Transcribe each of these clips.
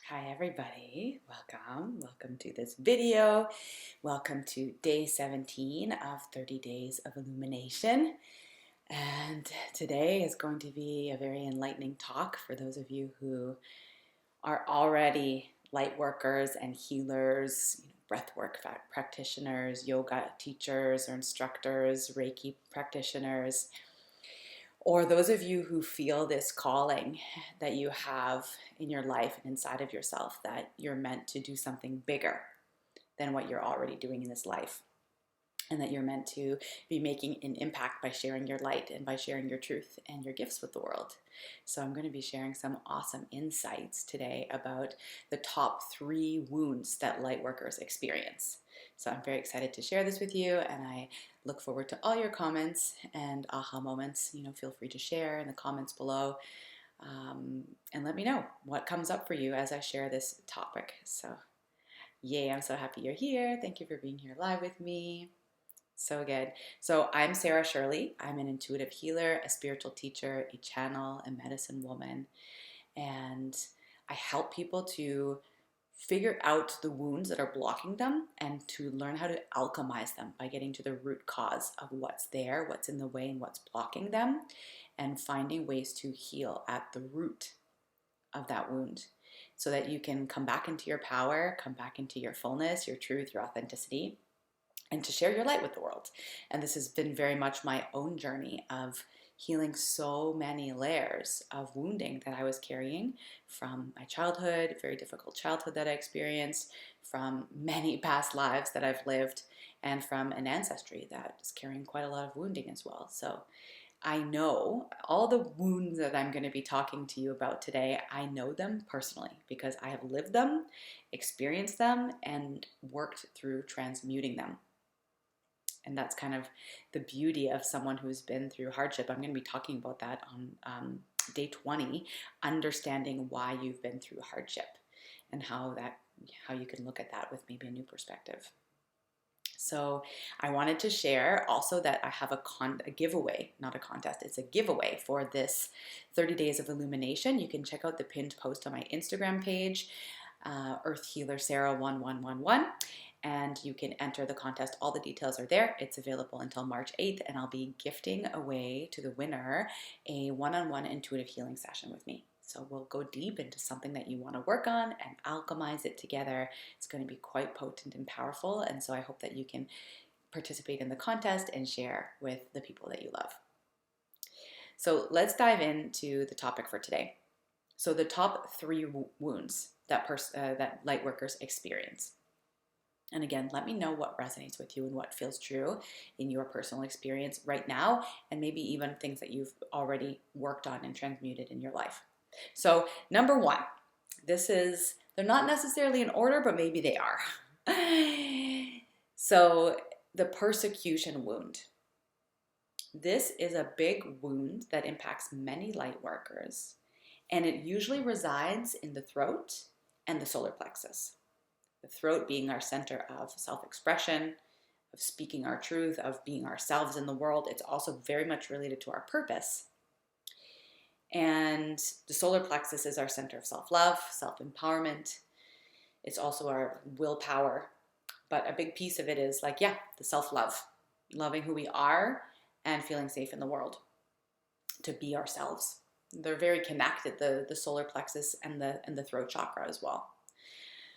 Hi everybody, welcome to this video. Welcome to day 17 of 30 days of illumination. And today is going to be a very enlightening talk for those of you who are already light workers and healers, breathwork practitioners, yoga teachers or instructors, Reiki practitioners, or those of you who feel this calling that you have in your life and inside of yourself, that you're meant to do something bigger than what you're already doing in this life, and that you're meant to be making an impact by sharing your light and by sharing your truth and your gifts with the world. So I'm going to be sharing some awesome insights today about the top 3 wounds that light workers experience. So I'm very excited to share this with you, and I look forward to all your comments and aha moments. Feel free to share in the comments below, and let me know what comes up for you as I share this topic. So yay, I'm so happy you're here. Thank you for being here live with me. So good. So I'm Sarah Shirley. I'm an intuitive healer, a spiritual teacher, a channel, a medicine woman, and I help people to figure out the wounds that are blocking them and to learn how to alchemize them by getting to the root cause of what's there, what's in the way, and what's blocking them, and finding ways to heal at the root of that wound so that you can come back into your power, come back into your fullness, your truth, your authenticity, and to share your light with the world. And this has been very much my own journey of healing so many layers of wounding that I was carrying from my childhood, very difficult childhood that I experienced, from many past lives that I've lived, and from an ancestry that is carrying quite a lot of wounding as well. So I know all the wounds that I'm going to be talking to you about today, I know them personally because I have lived them, experienced them, and worked through transmuting them. And that's kind of the beauty of someone who's been through hardship. I'm going to be talking about that on day 20, understanding why you've been through hardship and how you can look at that with maybe a new perspective. So I wanted to share also that I have a giveaway, not a contest, it's a giveaway for this 30 days of illumination. You can check out the pinned post on my Instagram page, Earth Healer Sarah 1111. And you can enter the contest. All the details are there. It's available until March 8th, and I'll be gifting away to the winner a one-on-one intuitive healing session with me. So we'll go deep into something that you want to work on and alchemize it together. It's going to be quite potent and powerful, and so I hope that you can participate in the contest and share with the people that you love. So let's dive into the topic for today. So the top 3 wounds that light workers experience. And again, let me know what resonates with you and what feels true in your personal experience right now, and maybe even things that you've already worked on and transmuted in your life. So number 1, they're not necessarily in order, but maybe they are. So the persecution wound. This is a big wound that impacts many light workers, and it usually resides in the throat and the solar plexus. The throat being our center of self-expression, of speaking our truth, of being ourselves in the world. It's also very much related to our purpose. And the solar plexus is our center of self-love, self-empowerment. It's also our willpower. But a big piece of it is the self-love, loving who we are and feeling safe in the world to be ourselves. They're very connected, the solar plexus and the throat chakra as well.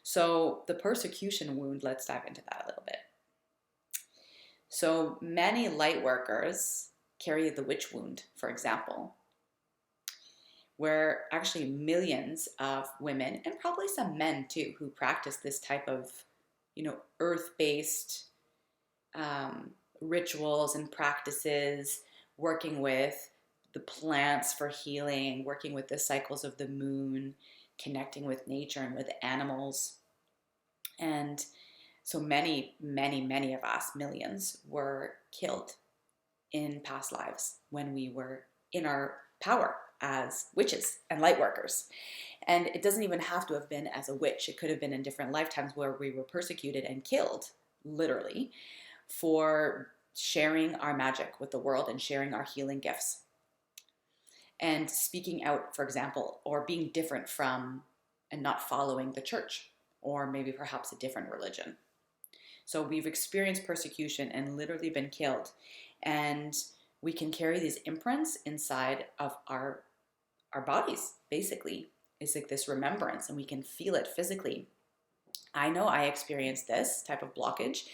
So the persecution wound, let's dive into that a little bit. So many light workers carry the witch wound, for example, where actually millions of women, and probably some men too, who practice this type of, earth-based rituals and practices, working with the plants for healing, working with the cycles of the moon, connecting with nature and with animals. And so many, many, many of us, millions, were killed in past lives when we were in our power as witches and light workers. And it doesn't even have to have been as a witch. It could have been in different lifetimes where we were persecuted and killed, literally, for sharing our magic with the world and sharing our healing gifts. And speaking out, for example, or being different from and not following the church, or maybe perhaps a different religion. So we've experienced persecution and literally been killed. And we can carry these imprints inside of our bodies, basically. It's like this remembrance, and we can feel it physically. I know I experienced this type of blockage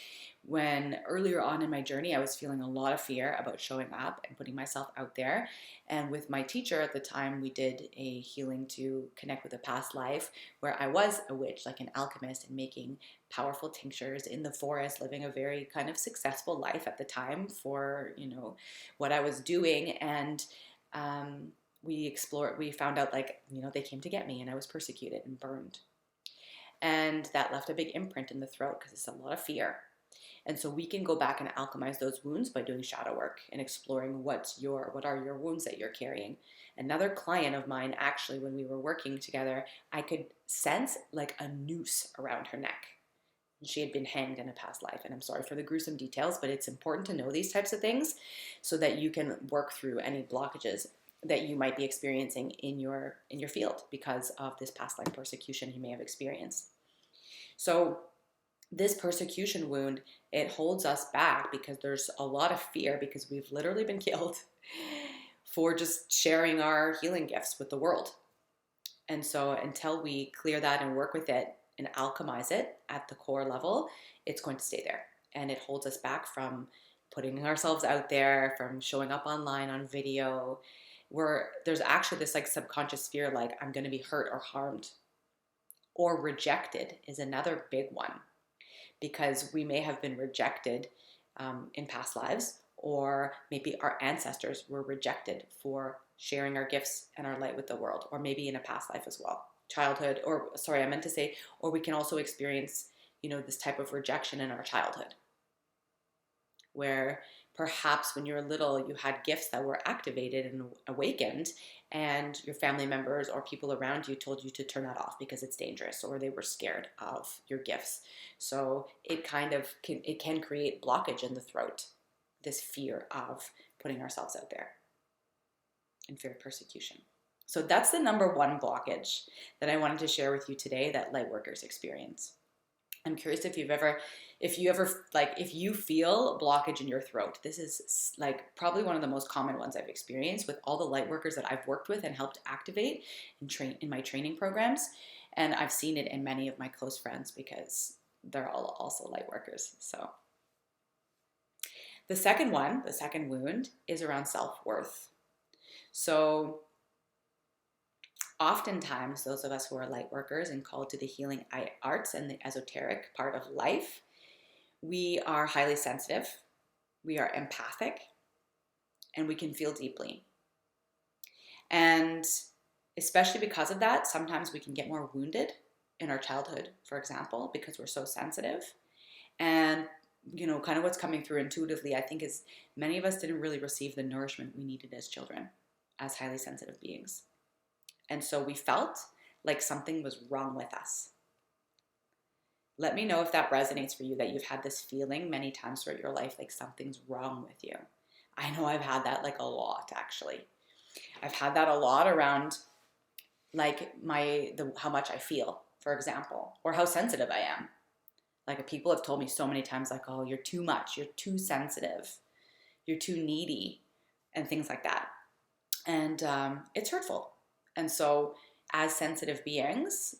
when earlier on in my journey, I was feeling a lot of fear about showing up and putting myself out there. And with my teacher at the time, we did a healing to connect with a past life where I was a witch, like an alchemist, and making powerful tinctures in the forest, living a very kind of successful life at the time for, what I was doing. And we found out, like, they came to get me, and I was persecuted and burned. And that left a big imprint in the throat because it's a lot of fear. And so we can go back and alchemize those wounds by doing shadow work and exploring what are your wounds that you're carrying. Another client of mine, actually, when we were working together, I could sense like a noose around her neck. She had been hanged in a past life. And I'm sorry for the gruesome details, but it's important to know these types of things so that you can work through any blockages that you might be experiencing in your field because of this past life persecution you may have experienced. So this persecution wound, it holds us back because there's a lot of fear because we've literally been killed for just sharing our healing gifts with the world. And so until we clear that and work with it and alchemize it at the core level, it's going to stay there. And it holds us back from putting ourselves out there, from showing up online on video, where there's actually this like subconscious fear, like I'm going to be hurt or harmed. Or rejected is another big one, because we may have been rejected in past lives, or maybe our ancestors were rejected for sharing our gifts and our light with the world, or maybe in a past life as well. Childhood, or we can also experience, this type of rejection in our childhood, where perhaps when you were little, you had gifts that were activated and awakened, and your family members or people around you told you to turn that off because it's dangerous, or they were scared of your gifts. So it can create blockage in the throat, this fear of putting ourselves out there and fear of persecution. So that's the number one blockage that I wanted to share with you today that Lightworkers experience. I'm curious if you feel blockage in your throat. This is like probably one of the most common ones I've experienced with all the light workers that I've worked with and helped activate in my training programs. And I've seen it in many of my close friends because they're all also light workers. So the second wound is around self-worth. So oftentimes, those of us who are light workers and called to the healing arts and the esoteric part of life, we are highly sensitive, we are empathic, and we can feel deeply. And especially because of that, sometimes we can get more wounded in our childhood, for example, because we're so sensitive. And, kind of what's coming through intuitively, I think, is many of us didn't really receive the nourishment we needed as children, as highly sensitive beings. And so we felt like something was wrong with us. Let me know if that resonates for you, that you've had this feeling many times throughout your life, like something's wrong with you. I know I've had that like a lot, actually. I've had that a lot around like how much I feel, for example, or how sensitive I am. Like people have told me so many times, like, oh, you're too much, you're too sensitive, you're too needy, and things like that. And it's hurtful. And so as sensitive beings,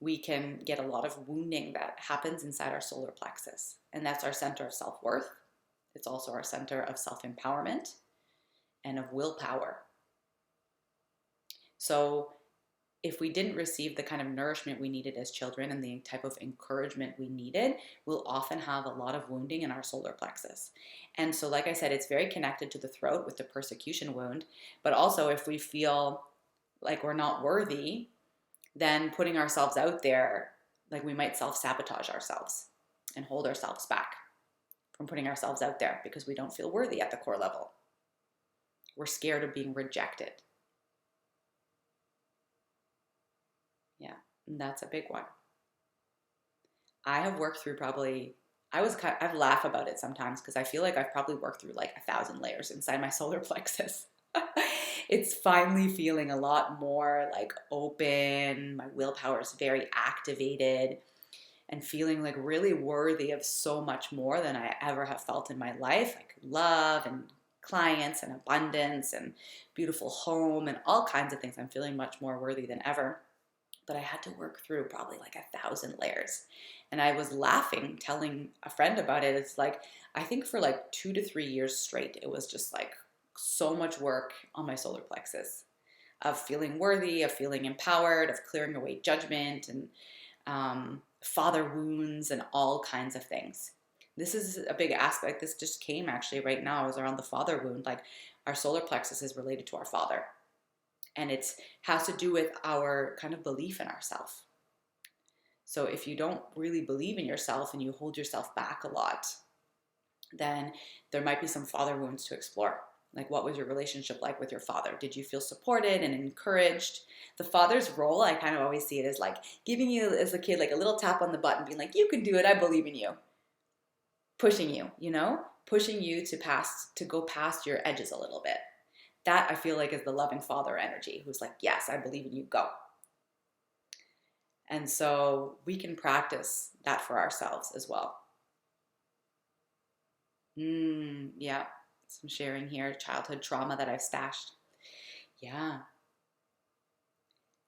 we can get a lot of wounding that happens inside our solar plexus. And that's our center of self-worth. It's also our center of self-empowerment and of willpower. So if we didn't receive the kind of nourishment we needed as children and the type of encouragement we needed, we'll often have a lot of wounding in our solar plexus. And so, like I said, it's very connected to the throat with the persecution wound. But also if we feel like we're not worthy, then putting ourselves out there, like we might self-sabotage ourselves and hold ourselves back from putting ourselves out there because we don't feel worthy at the core level. We're scared of being rejected. Yeah, and that's a big one. I have worked through I laugh about it sometimes because I feel like I've probably worked through like 1,000 layers inside my solar plexus. It's finally feeling a lot more like open. My willpower is very activated and feeling like really worthy of so much more than I ever have felt in my life, like love and clients and abundance and beautiful home and all kinds of things. I'm feeling much more worthy than ever. But I had to work through probably like 1,000 layers. And I was laughing, telling a friend about it. It's like, I think for like 2 to 3 years straight, it was just like so much work on my solar plexus of feeling worthy, of feeling empowered, of clearing away judgment and father wounds and all kinds of things. This is a big aspect. This just came actually right now, is around the father wound. Like our solar plexus is related to our father. And it has to do with our kind of belief in ourselves. So if you don't really believe in yourself and you hold yourself back a lot, then there might be some father wounds to explore. Like, what was your relationship like with your father? Did you feel supported and encouraged? The father's role, I kind of always see it as like giving you as a kid like a little tap on the butt and being like, you can do it, I believe in you. Pushing you, pushing you to go past your edges a little bit. That I feel like is the loving father energy, who's like, yes, I believe in you, go. And so we can practice that for ourselves as well. Yeah, some sharing here, childhood trauma that I've stashed. Yeah.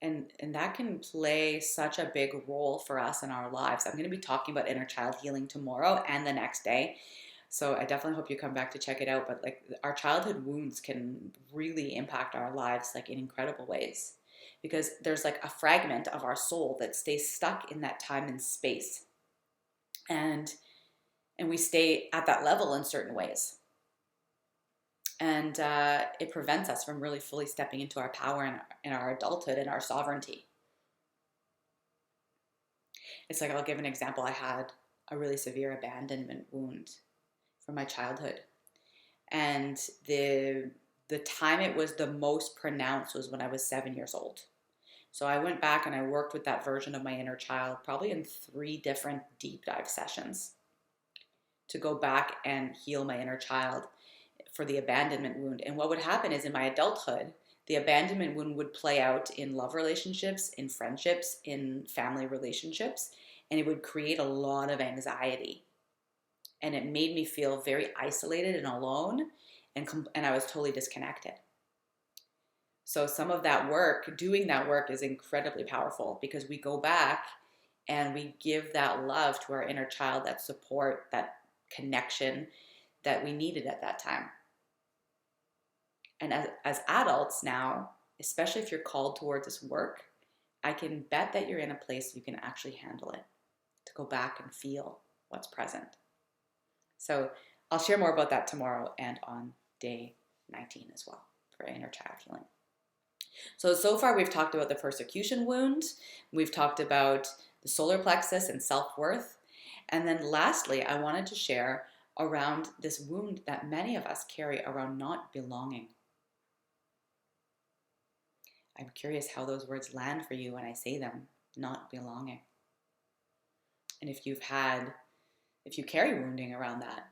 And that can play such a big role for us in our lives. I'm going to be talking about inner child healing tomorrow and the next day. So I definitely hope you come back to check it out. But like our childhood wounds can really impact our lives like in incredible ways, because there's like a fragment of our soul that stays stuck in that time and space. And we stay at that level in certain ways. And it prevents us from really fully stepping into our power and our adulthood and our sovereignty. It's like, I'll give an example. I had a really severe abandonment wound from my childhood. And the time it was the most pronounced was when I was 7 years old. So I went back and I worked with that version of my inner child, probably in 3 different deep dive sessions, to go back and heal my inner child for the abandonment wound. And what would happen is in my adulthood, the abandonment wound would play out in love relationships, in friendships, in family relationships, and it would create a lot of anxiety. And it made me feel very isolated and alone, and I was totally disconnected. So some of that work, doing that work, is incredibly powerful, because we go back and we give that love to our inner child, that support, that connection that we needed at that time. And as adults now, especially if you're called towards this work, I can bet that you're in a place you can actually handle it, to go back and feel what's present. So I'll share more about that tomorrow and on day 19 as well for inner child healing. So far we've talked about the persecution wound. We've talked about the solar plexus and self-worth. And then lastly, I wanted to share around this wound that many of us carry around not belonging. I'm curious how those words land for you when I say them, not belonging. And if you carry wounding around that,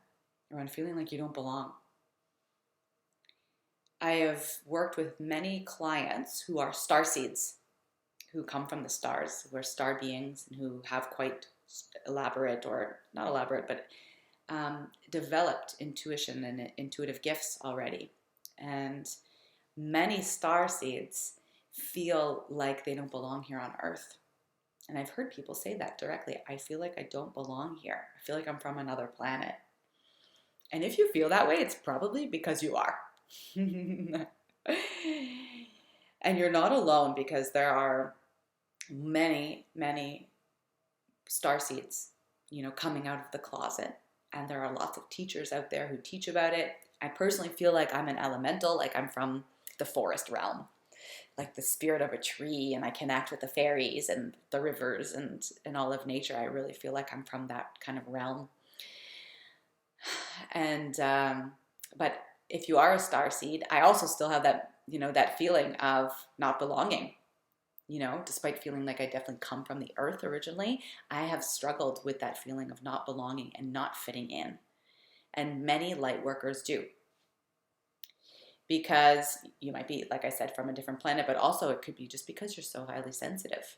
around feeling like you don't belong. I have worked with many clients who are starseeds, who come from the stars, who are star beings, and who have quite elaborate, or not elaborate, but developed intuition and intuitive gifts already. And many starseeds feel like they don't belong here on Earth. And I've heard people say that directly. I feel like I don't belong here. I feel like I'm from another planet. And if you feel that way, it's probably because you are. And you're not alone, because there are many, many starseeds, coming out of the closet. And there are lots of teachers out there who teach about it. I personally feel like I'm an elemental, like I'm from the forest realm, like the spirit of a tree, and I connect with the fairies and the rivers and all of nature. I really feel like I'm from that kind of realm. And but if you are a starseed, I also still have that, that feeling of not belonging. Despite feeling like I definitely come from the earth originally, I have struggled with that feeling of not belonging and not fitting in. And many light workers do. because you might be, like I said, from a different planet, but also it could be just because you're so highly sensitive,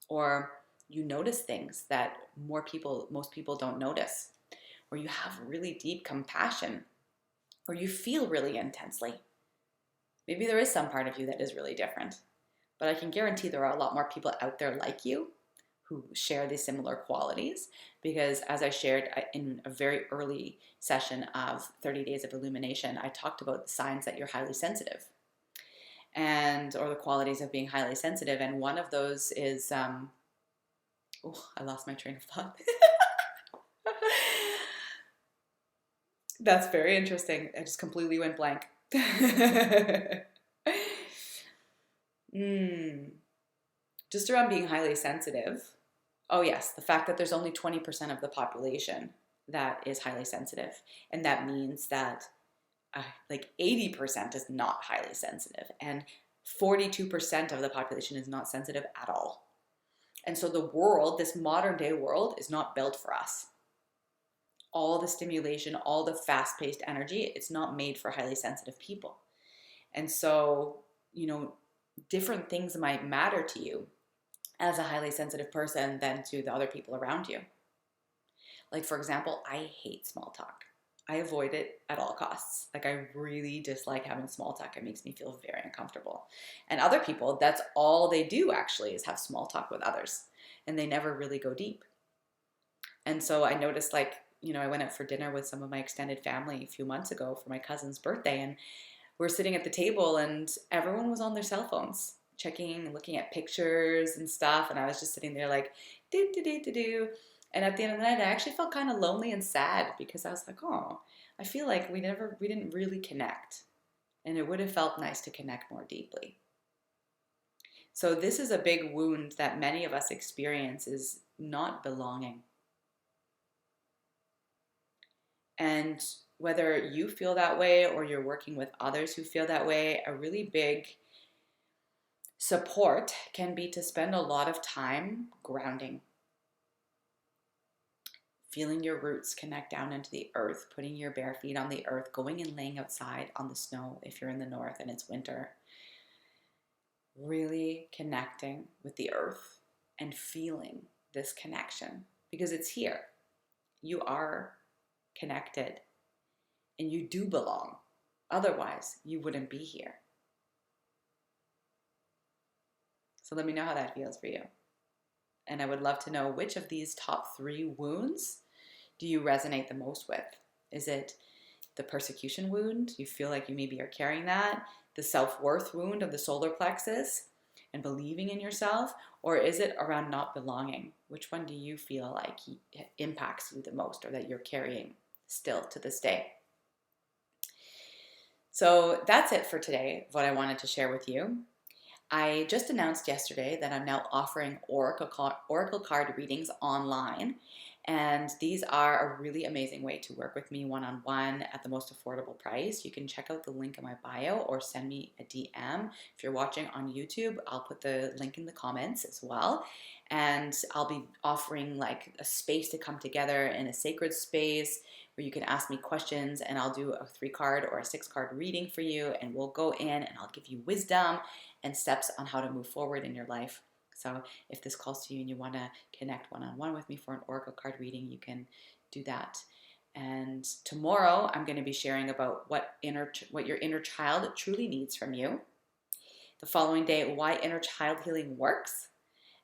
or you notice things that most people don't notice, or you have really deep compassion, or you feel really intensely. Maybe there is some part of you that is really different, but I can guarantee there are a lot more people out there like you who share these similar qualities, because as I shared in a very early session of 30 Days of Illumination, I talked about the signs that you're highly sensitive, or the qualities of being highly sensitive, and one of those is, oh, I lost my train of thought. That's very interesting. I just completely went blank. Just around being highly sensitive. Oh yes, the fact that there's only 20% of the population that is highly sensitive. And that means that like 80% is not highly sensitive. And 42% of the population is not sensitive at all. And so the world, this modern day world, is not built for us. All the stimulation, all the fast-paced energy, it's not made for highly sensitive people. And so, different things might matter to you as a highly sensitive person than to the other people around you. Like, for example, I hate small talk. I avoid it at all costs. Like, I really dislike having small talk. It makes me feel very uncomfortable. And other people, that's all they do actually, is have small talk with others. And they never really go deep. And so I noticed, like, I went out for dinner with some of my extended family a few months ago for my cousin's birthday, and we're sitting at the table and everyone was on their cell phones, checking and looking at pictures and stuff. And I was just sitting there like, do. And at the end of the night, I actually felt kind of lonely and sad, because I was like, oh, I feel like we didn't really connect. And it would have felt nice to connect more deeply. So this is a big wound that many of us experience, is not belonging. And whether you feel that way or you're working with others who feel that way, a really big support can be to spend a lot of time grounding. Feeling your roots connect down into the earth, putting your bare feet on the earth, going and laying outside on the snow if you're in the north and it's winter. Really connecting with the earth and feeling this connection, because it's here. You are connected and you do belong. Otherwise, you wouldn't be here. So let me know how that feels for you. And I would love to know, which of these top 3 wounds do you resonate the most with? Is it the persecution wound? You feel like you maybe are carrying that? The self-worth wound of the solar plexus and believing in yourself? Or is it around not belonging? Which one do you feel like impacts you the most, or that you're carrying still to this day? So that's it for today, what I wanted to share with you. I just announced yesterday that I'm now offering oracle card readings online. And these are a really amazing way to work with me one-on-one at the most affordable price. You can check out the link in my bio or send me a DM. If you're watching on YouTube, I'll put the link in the comments as well. And I'll be offering like a space to come together in a sacred space where you can ask me questions, and I'll do a 3-card or a 6-card reading for you, and we'll go in and I'll give you wisdom and steps on how to move forward in your life. So if this calls to you and you want to connect one-on-one with me for an oracle card reading, you can do that. And tomorrow I'm going to be sharing about what your inner child truly needs from you. The following day, why inner child healing works.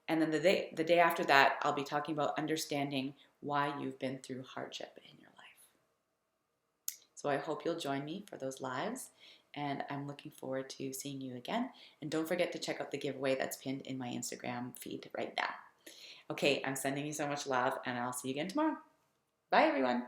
And then the day after that, I'll be talking about understanding why you've been through hardship in your life. So I hope you'll join me for those lives. And I'm looking forward to seeing you again. And don't forget to check out the giveaway that's pinned in my Instagram feed right now. Okay, I'm sending you so much love, and I'll see you again tomorrow. Bye, everyone.